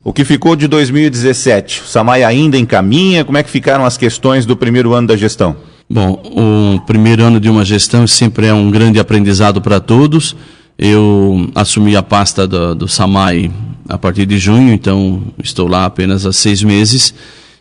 O que ficou de 2017? O SAMAI ainda encaminha? Como é que ficaram as questões do primeiro ano da gestão? Bom, o primeiro ano de uma gestão sempre é um grande aprendizado para todos. Eu assumi a pasta do SAMAI a partir de junho, então estou lá apenas há 6 meses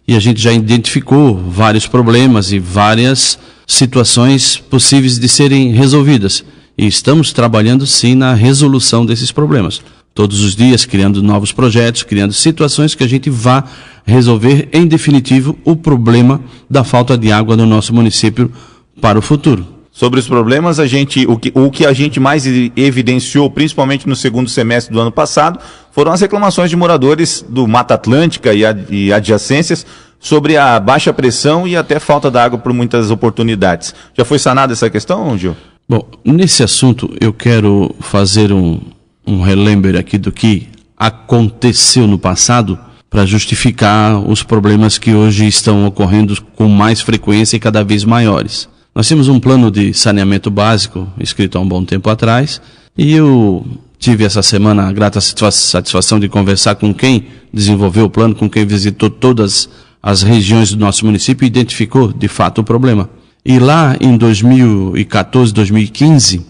e a gente já identificou vários problemas e várias situações possíveis de serem resolvidas. E estamos trabalhando sim na resolução desses problemas. Todos os dias criando novos projetos, criando situações que a gente vá resolver em definitivo o problema da falta de água no nosso município para o futuro. Sobre os problemas, o que a gente mais evidenciou, principalmente no segundo semestre do ano passado, foram as reclamações de moradores do Mata Atlântica e adjacências sobre a baixa pressão e até falta de água por muitas oportunidades. Já foi sanada essa questão, Gil? Bom, nesse assunto eu quero fazer um relembro aqui do que aconteceu no passado para justificar os problemas que hoje estão ocorrendo com mais frequência e cada vez maiores. Nós temos um plano de saneamento básico escrito há um bom tempo atrás e eu tive essa semana a grata satisfação de conversar com quem desenvolveu o plano, com quem visitou todas as regiões do nosso município e identificou de fato o problema. E lá em 2014, 2015,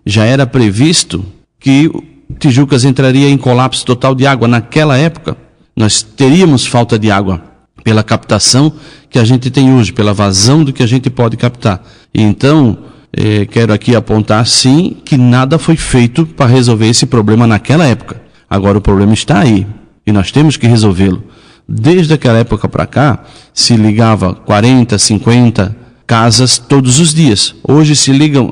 já era previsto que Tijucas entraria em colapso total de água. Naquela época, nós teríamos falta de água pela captação que a gente tem hoje, pela vazão do que a gente pode captar. E então, quero aqui apontar, sim, que nada foi feito para resolver esse problema naquela época. Agora o problema está aí e nós temos que resolvê-lo. Desde aquela época para cá, se ligava 40, 50 casas todos os dias. Hoje se ligam,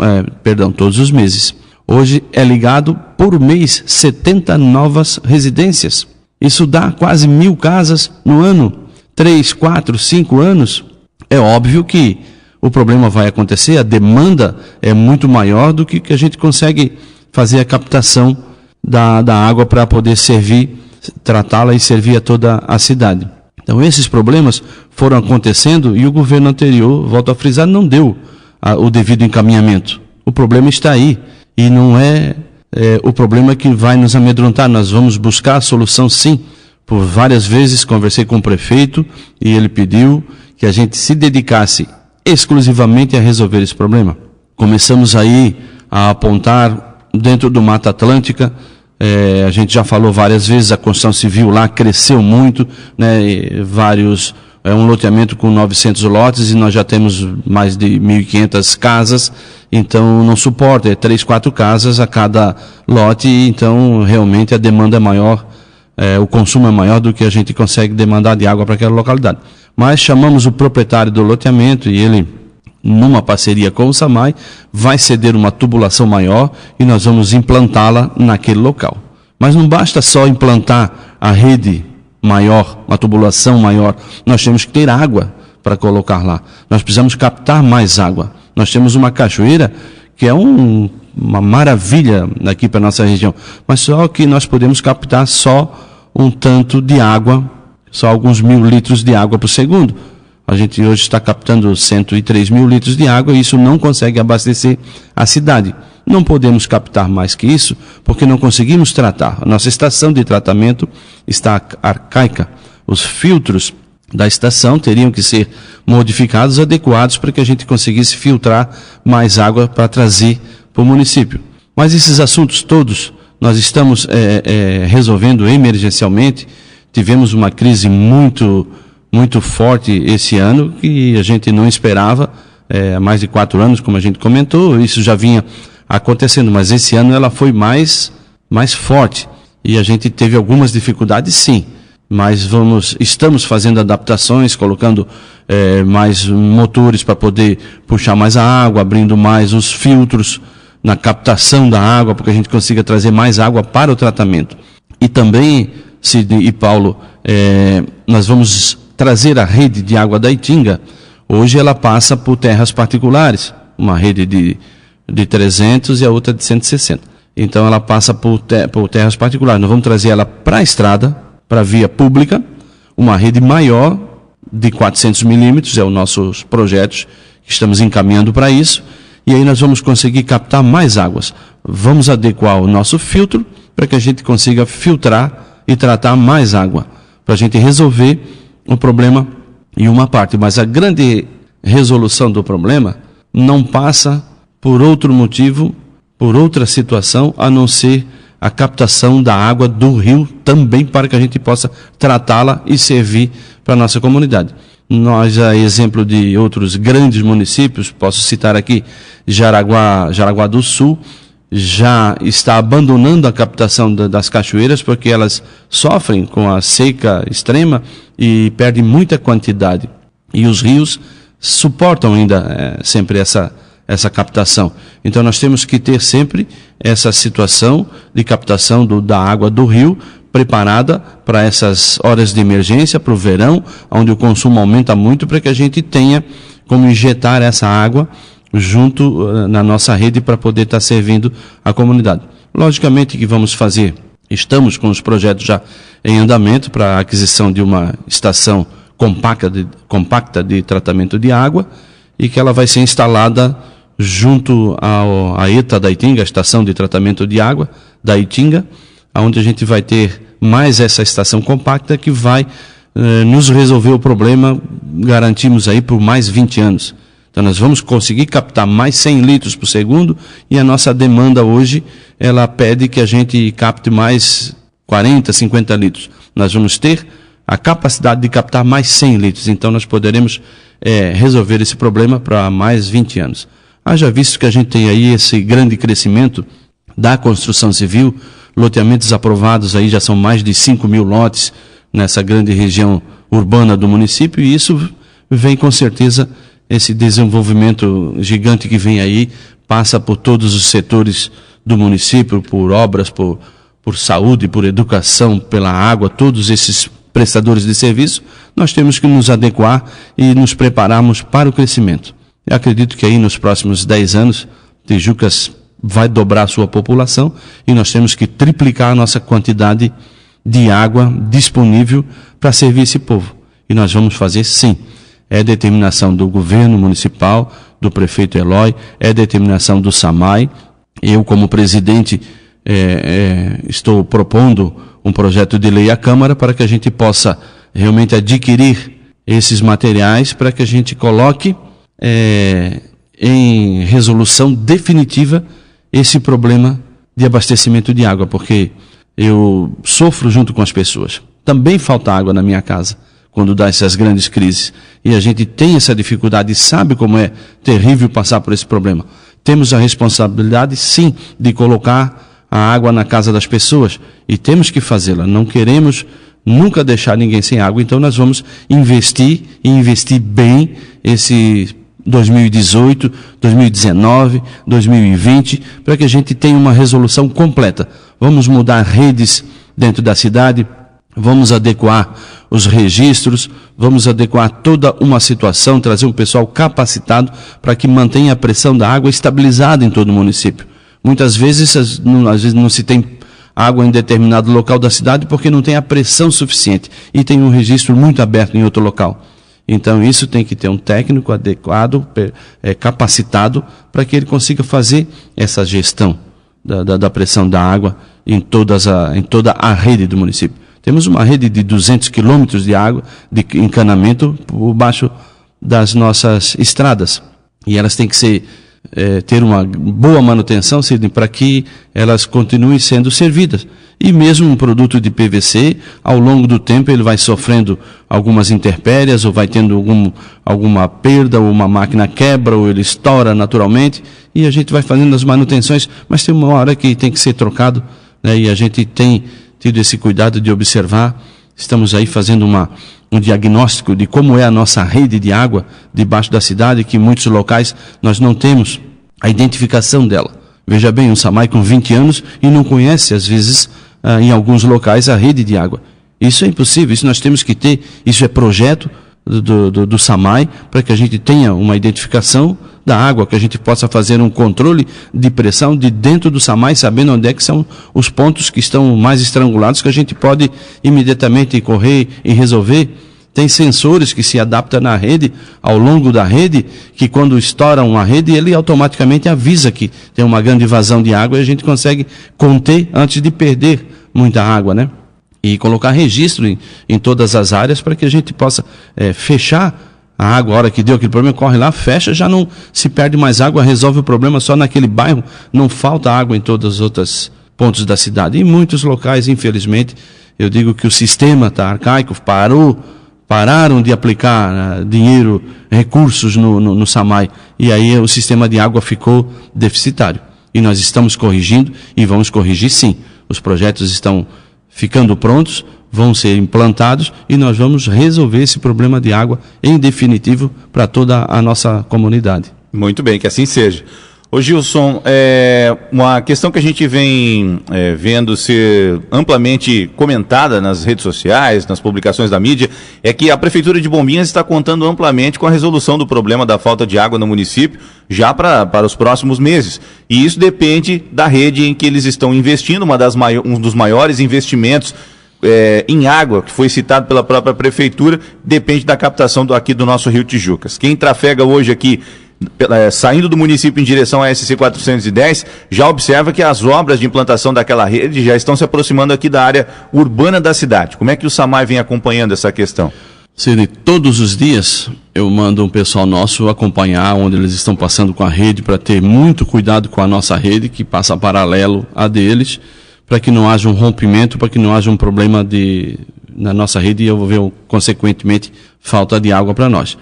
todos os meses. Hoje é ligado por mês 70 novas residências. Isso dá quase 1.000 casas no ano. 3, 4, 5 anos. É óbvio que o problema vai acontecer, a demanda é muito maior do que a gente consegue fazer a captação da água para poder servir, tratá-la e servir a toda a cidade. Então esses problemas foram acontecendo e o governo anterior, volto a frisar, não deu o devido encaminhamento. O problema está aí e não é o problema que vai nos amedrontar. Nós vamos buscar a solução sim. Por várias vezes conversei com o prefeito e ele pediu que a gente se dedicasse exclusivamente a resolver esse problema. Começamos aí a apontar dentro do Mata Atlântica, a gente já falou várias vezes, a construção civil lá cresceu muito, né, um loteamento com 900 lotes e nós já temos mais de 1.500 casas, então não suporta, 3, 4 casas a cada lote, então realmente a demanda é maior, o consumo é maior do que a gente consegue demandar de água para aquela localidade. Mas chamamos o proprietário do loteamento e ele, numa parceria com o SAMAI, vai ceder uma tubulação maior e nós vamos implantá-la naquele local. Mas não basta só implantar a rede maior, uma tubulação maior, nós temos que ter água para colocar lá. Nós precisamos captar mais água. Nós temos uma cachoeira que é uma maravilha aqui para a nossa região, mas só que nós podemos captar só um tanto de água, só alguns 1.000 litros de água por segundo. A gente hoje está captando 103 mil litros de água e isso não consegue abastecer a cidade. Não podemos captar mais que isso porque não conseguimos tratar. A nossa estação de tratamento está arcaica. Os filtros da estação teriam que ser modificados, adequados para que a gente conseguisse filtrar mais água para trazer para o município. Mas esses assuntos todos nós estamos resolvendo emergencialmente. Tivemos uma crise muito forte esse ano, que a gente não esperava, há mais de 4 anos, como a gente comentou, isso já vinha acontecendo, mas esse ano ela foi mais forte, e a gente teve algumas dificuldades sim, mas estamos fazendo adaptações, colocando mais motores para poder puxar mais a água, abrindo mais os filtros na captação da água, para que a gente consiga trazer mais água para o tratamento. E também, Sidney e Paulo, nós vamos trazer a rede de água da Itinga. Hoje ela passa por terras particulares, uma rede de 300 e a outra de 160. Então ela passa por terras particulares. Nós vamos trazer ela para a estrada, para a via pública, uma rede maior de 400 milímetros, os nossos projetos que estamos encaminhando para isso, e aí nós vamos conseguir captar mais águas. Vamos adequar o nosso filtro para que a gente consiga filtrar e tratar mais água. para a gente resolver o problema em uma parte. Mas a grande resolução do problema não passa por outro motivo, por outra situação, a não ser a captação da água do rio também, para que a gente possa tratá-la e servir para a nossa comunidade. Nós, a exemplo de outros grandes municípios, posso citar aqui Jaraguá do Sul, já está abandonando a captação das cachoeiras, porque elas sofrem com a seca extrema e perdem muita quantidade. E os rios suportam ainda sempre essa captação. Então nós temos que ter sempre essa situação de captação da água do rio, preparada para essas horas de emergência, para o verão, onde o consumo aumenta muito, para que a gente tenha como injetar essa água junto na nossa rede para poder estar servindo a comunidade. Logicamente que estamos com os projetos já em andamento para a aquisição de uma estação compacta de tratamento de água, e que ela vai ser instalada junto à ETA da Itinga, a estação de tratamento de água da Itinga, onde a gente vai ter mais essa estação compacta que vai nos resolver o problema, garantimos aí por mais 20 anos. Então nós vamos conseguir captar mais 100 litros por segundo, e a nossa demanda hoje, ela pede que a gente capte mais 40, 50 litros. Nós vamos ter a capacidade de captar mais 100 litros, então nós poderemos resolver esse problema para mais 20 anos. Haja visto que a gente tem aí esse grande crescimento da construção civil, loteamentos aprovados aí já são mais de 5 mil lotes nessa grande região urbana do município, e isso vem com certeza, esse desenvolvimento gigante que vem aí, passa por todos os setores do município, por obras, por saúde, por educação, pela água, todos esses prestadores de serviço. Nós temos que nos adequar e nos prepararmos para o crescimento. Eu acredito que aí nos próximos 10 anos, Tijucas vai dobrar a sua população, e nós temos que triplicar a nossa quantidade de água disponível para servir esse povo. E nós vamos fazer sim. É determinação do governo municipal, do prefeito Eloy, é determinação do SAMAI. Eu, como presidente, estou propondo um projeto de lei à Câmara para que a gente possa realmente adquirir esses materiais, para que a gente coloque em resolução definitiva esse problema de abastecimento de água, porque eu sofro junto com as pessoas. Também falta água na minha casa quando dá essas grandes crises, e a gente tem essa dificuldade e sabe como é terrível passar por esse problema. Temos a responsabilidade, sim, de colocar a água na casa das pessoas, e temos que fazê-la. Não queremos nunca deixar ninguém sem água, então nós vamos investir bem esse 2018, 2019, 2020, para que a gente tenha uma resolução completa. Vamos mudar redes dentro da cidade, vamos adequar os registros, vamos adequar toda uma situação, trazer um pessoal capacitado para que mantenha a pressão da água estabilizada em todo o município. Muitas vezes não se tem água em determinado local da cidade porque não tem a pressão suficiente e tem um registro muito aberto em outro local. Então isso tem que ter um técnico adequado, capacitado, para que ele consiga fazer essa gestão da pressão da água em toda a rede do município. Temos uma rede de 200 quilômetros de água, de encanamento, por baixo das nossas estradas. E elas têm que ter uma boa manutenção, para que elas continuem sendo servidas. E mesmo um produto de PVC, ao longo do tempo, ele vai sofrendo algumas intempéries, ou vai tendo alguma perda, ou uma máquina quebra, ou ele estoura naturalmente, e a gente vai fazendo as manutenções, mas tem uma hora que tem que ser trocado, né? E a gente tem tido esse cuidado de observar. Estamos aí fazendo um diagnóstico de como é a nossa rede de água debaixo da cidade, que em muitos locais nós não temos a identificação dela. Veja bem, um SAMAI com 20 anos e não conhece, às vezes, em alguns locais, a rede de água. Isso é impossível, isso nós temos que ter, isso é projeto do SAMAI, para que a gente tenha uma identificação da água, que a gente possa fazer um controle de pressão de dentro do SAMAI, sabendo onde é que são os pontos que estão mais estrangulados, que a gente pode imediatamente correr e resolver. Tem sensores que se adaptam na rede, ao longo da rede, que quando estoura uma rede, ele automaticamente avisa que tem uma grande vazão de água, e a gente consegue conter antes de perder muita água, né? e colocar registro em todas as áreas para que a gente possa fechar a água. A hora que deu aquele problema, corre lá, fecha, já não se perde mais água, resolve o problema só naquele bairro, não falta água em todos os outros pontos da cidade. Em muitos locais, infelizmente, eu digo que o sistema está arcaico, pararam de aplicar dinheiro, recursos no SAMAI, e aí o sistema de água ficou deficitário. E nós estamos corrigindo, e vamos corrigir sim. Os projetos estão ficando prontos, vão ser implantados, e nós vamos resolver esse problema de água em definitivo para toda a nossa comunidade. Muito bem, que assim seja. Ô Gilson, uma questão que a gente vem vendo ser amplamente comentada nas redes sociais, nas publicações da mídia, é que a Prefeitura de Bombinhas está contando amplamente com a resolução do problema da falta de água no município já para os próximos meses. E isso depende da rede em que eles estão investindo, um dos maiores investimentos em água, que foi citado pela própria Prefeitura, depende da captação aqui do nosso Rio Tijucas. Quem trafega hoje aqui, saindo do município em direção à SC 410, já observa que as obras de implantação daquela rede já estão se aproximando aqui da área urbana da cidade. Como é que o SAMAI vem acompanhando essa questão? Cine, todos os dias eu mando um pessoal nosso acompanhar onde eles estão passando com a rede, para ter muito cuidado com a nossa rede, que passa paralelo à deles, para que não haja um rompimento, para que não haja um problema na nossa rede e, consequentemente, falta de água para nós.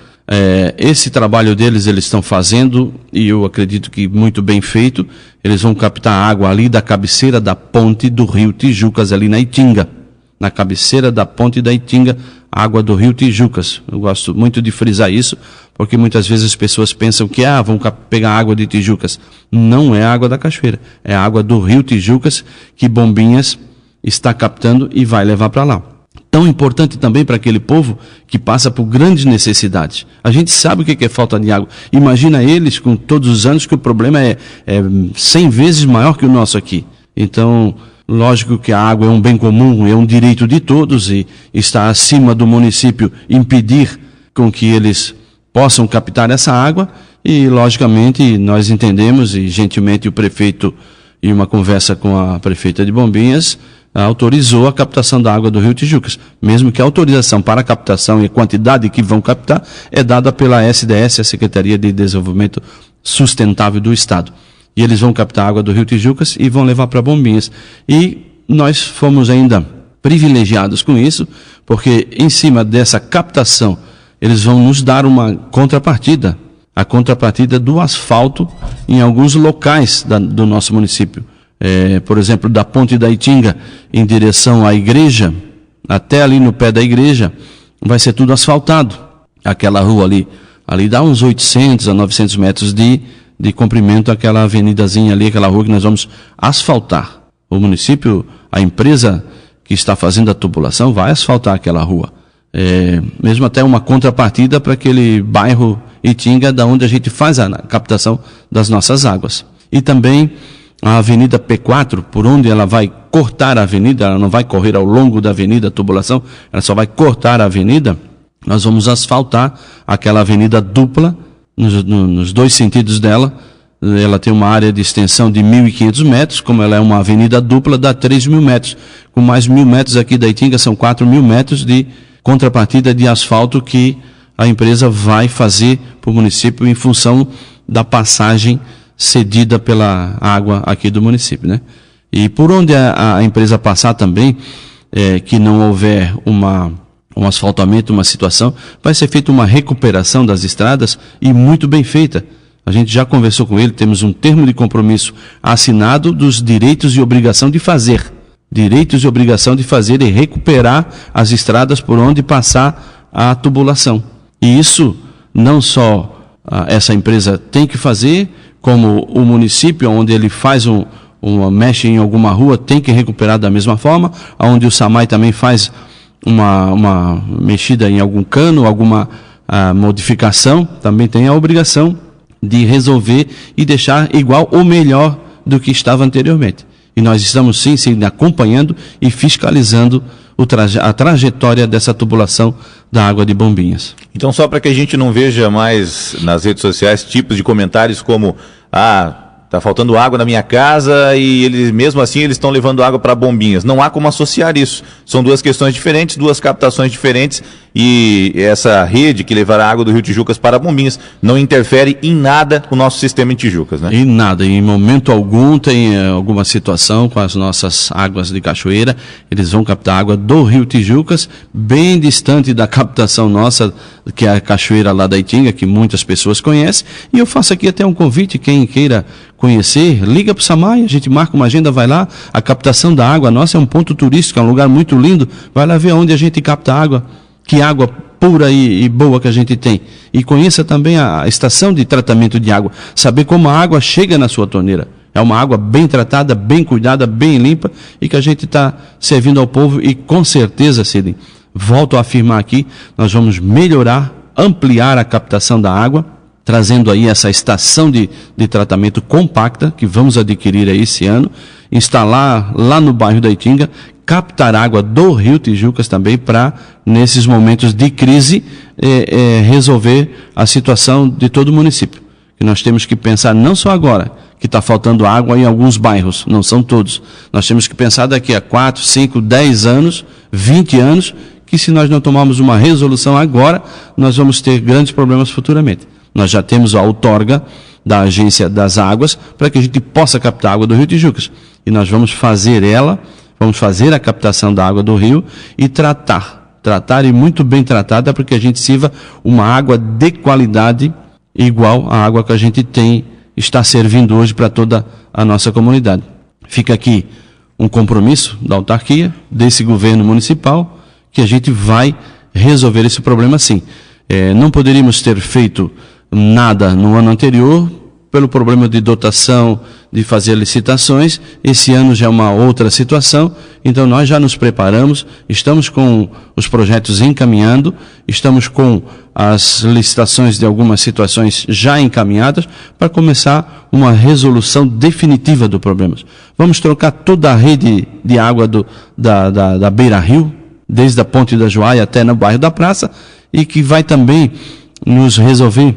Esse trabalho deles eles estão fazendo, e eu acredito que muito bem feito. Eles vão captar água ali da cabeceira da ponte do Rio Tijucas, ali na Itinga. Na cabeceira da ponte da Itinga, água do Rio Tijucas. Eu gosto muito de frisar isso, porque muitas vezes as pessoas pensam que vão pegar água de Tijucas. Não é água da cachoeira, é água do Rio Tijucas, que Bombinhas está captando e vai levar para lá. Tão importante também para aquele povo que passa por grandes necessidades. A gente sabe o que é falta de água. Imagina eles com todos os anos, que o problema é 100 vezes maior que o nosso aqui. Então, lógico que a água é um bem comum, é um direito de todos, e está acima do município impedir com que eles possam captar essa água. E, logicamente, nós entendemos, e gentilmente o prefeito, em uma conversa com a prefeita de Bombinhas, autorizou a captação da água do Rio Tijucas, mesmo que a autorização para a captação e a quantidade que vão captar é dada pela SDS, a Secretaria de Desenvolvimento Sustentável do Estado. E eles vão captar a água do Rio Tijucas e vão levar para Bombinhas. E nós fomos ainda privilegiados com isso, porque em cima dessa captação eles vão nos dar uma contrapartida, a contrapartida do asfalto em alguns locais do nosso município. Por exemplo, da ponte da Itinga em direção à igreja, até ali no pé da igreja, vai ser tudo asfaltado. Aquela rua ali dá uns 800 a 900 metros de comprimento, aquela avenidazinha ali, aquela rua que nós vamos asfaltar. O município, a empresa que está fazendo a tubulação, vai asfaltar aquela rua. Mesmo até uma contrapartida para aquele bairro Itinga, da onde a gente faz a captação das nossas águas. E também a Avenida P4, por onde ela vai cortar a avenida, ela não vai correr ao longo da avenida a tubulação, ela só vai cortar a avenida. Nós vamos asfaltar aquela avenida dupla, nos dois sentidos dela. Ela tem uma área de extensão de 1.500 metros, como ela é uma avenida dupla, dá 3.000 metros. Com mais 1.000 metros aqui da Itinga, são 4.000 metros de contrapartida de asfalto que a empresa vai fazer para o município em função da passagem cedida pela água aqui do município, né? E por onde a empresa passar também, que não houver um asfaltamento, uma situação, vai ser feita uma recuperação das estradas, e muito bem feita. A gente já conversou com ele, temos um termo de compromisso assinado dos direitos e obrigação de fazer. Direitos e obrigação de fazer e recuperar as estradas por onde passar a tubulação. E isso não só essa empresa tem que fazer, como o município, onde ele faz mexe em alguma rua, tem que recuperar da mesma forma, onde o SAMAI também faz uma mexida em algum cano, alguma modificação, também tem a obrigação de resolver e deixar igual ou melhor do que estava anteriormente. E nós estamos sim acompanhando e fiscalizando a trajetória dessa tubulação da água de Bombinhas. Então, só para que a gente não veja mais nas redes sociais tipos de comentários como tá faltando água na minha casa e eles, mesmo assim, eles estão levando água para Bombinhas. Não há como associar isso. São duas questões diferentes, duas captações diferentes, e essa rede que levará a água do Rio Tijucas para Bombinhas não interfere em nada o nosso sistema em Tijucas, né? Em nada, em momento algum tem alguma situação com as nossas águas de cachoeira, eles vão captar água do Rio Tijucas, bem distante da captação nossa, que é a cachoeira lá da Itinga, que muitas pessoas conhecem, e eu faço aqui até um convite, quem queira conhecer, liga para o Samay, a gente marca uma agenda, vai lá, a captação da água nossa é um ponto turístico, é um lugar muito lindo, vai lá ver onde a gente capta água, que água pura e boa que a gente tem. E conheça também a estação de tratamento de água, saber como a água chega na sua torneira. É uma água bem tratada, bem cuidada, bem limpa e que a gente está servindo ao povo e com certeza, Sidney, volto a afirmar aqui, nós vamos melhorar, ampliar a captação da água, trazendo aí essa estação de tratamento compacta que vamos adquirir aí esse ano, instalar lá no bairro da Itinga, captar água do Rio Tijucas também para, nesses momentos de crise, resolver a situação de todo o município. Que nós temos que pensar não só agora, que está faltando água em alguns bairros, não são todos. Nós temos que pensar daqui a 4, 5, 10 anos, 20 anos, que se nós não tomarmos uma resolução agora, nós vamos ter grandes problemas futuramente. Nós já temos a outorga da Agência das Águas para que a gente possa captar água do Rio Tijucas. E nós vamos fazer a captação da água do rio e tratar e muito bem tratada para que a gente sirva uma água de qualidade igual à água que a gente está servindo hoje para toda a nossa comunidade. Fica aqui um compromisso da autarquia, desse governo municipal, que a gente vai resolver esse problema sim. Não poderíamos ter feito nada no ano anterior, pelo problema de dotação, de fazer licitações. Esse ano já é uma outra situação, então nós já nos preparamos, estamos com os projetos encaminhando, estamos com as licitações de algumas situações já encaminhadas para começar uma resolução definitiva do problema. Vamos trocar toda a rede de água da Beira-Rio, desde a Ponte da Joaia até no bairro da Praça, e que vai também nos resolver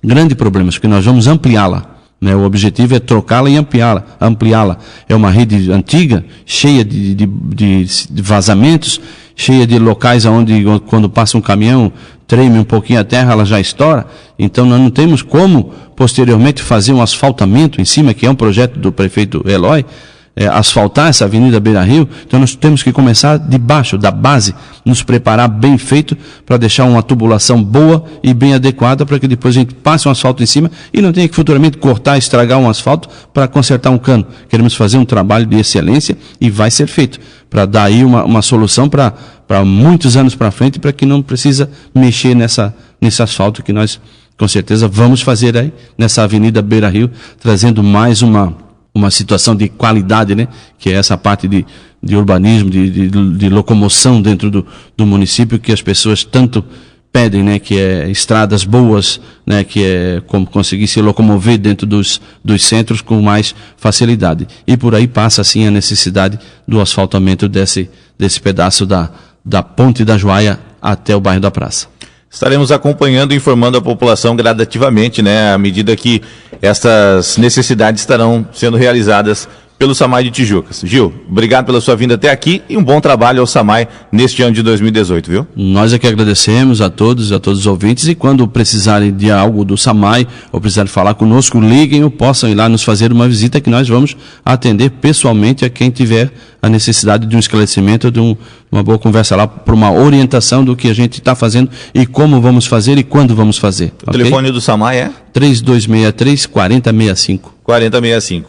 grandes problemas, porque nós vamos ampliá-la. Né? O objetivo é trocá-la e ampliá-la. É uma rede antiga, cheia de vazamentos, cheia de locais onde, quando passa um caminhão, treme um pouquinho a terra, ela já estoura. Então nós não temos como, posteriormente, fazer um asfaltamento em cima, que é um projeto do prefeito Eloy, asfaltar essa Avenida Beira-Rio. Então nós temos que começar de baixo, da base, nos preparar bem feito para deixar uma tubulação boa e bem adequada para que depois a gente passe um asfalto em cima e não tenha que futuramente cortar, estragar um asfalto para consertar um cano. Queremos fazer um trabalho de excelência e vai ser feito para dar aí uma solução para muitos anos para frente, para que não precisa mexer nesse asfalto que nós com certeza vamos fazer aí nessa Avenida Beira-Rio, trazendo mais uma situação de qualidade, né? Que é essa parte de urbanismo, de locomoção dentro do município, que as pessoas tanto pedem, né? Que é estradas boas, né? Que é como conseguir se locomover dentro dos centros com mais facilidade. E por aí passa, assim, a necessidade do asfaltamento desse pedaço da Ponte da Joaia até o bairro da Praça. Estaremos acompanhando e informando a população gradativamente, né, à medida que essas necessidades estarão sendo realizadas pelo Samay de Tijucas. Gil, obrigado pela sua vinda até aqui e um bom trabalho ao Samay neste ano de 2018, viu? Nós é que agradecemos a todos os ouvintes, e quando precisarem de algo do Samay ou precisarem falar conosco, liguem ou possam ir lá nos fazer uma visita, que nós vamos atender pessoalmente a quem tiver a necessidade de um esclarecimento, de uma boa conversa lá, para uma orientação do que a gente está fazendo e como vamos fazer e quando vamos fazer. O telefone do Samay é? 3263-4065. 4065.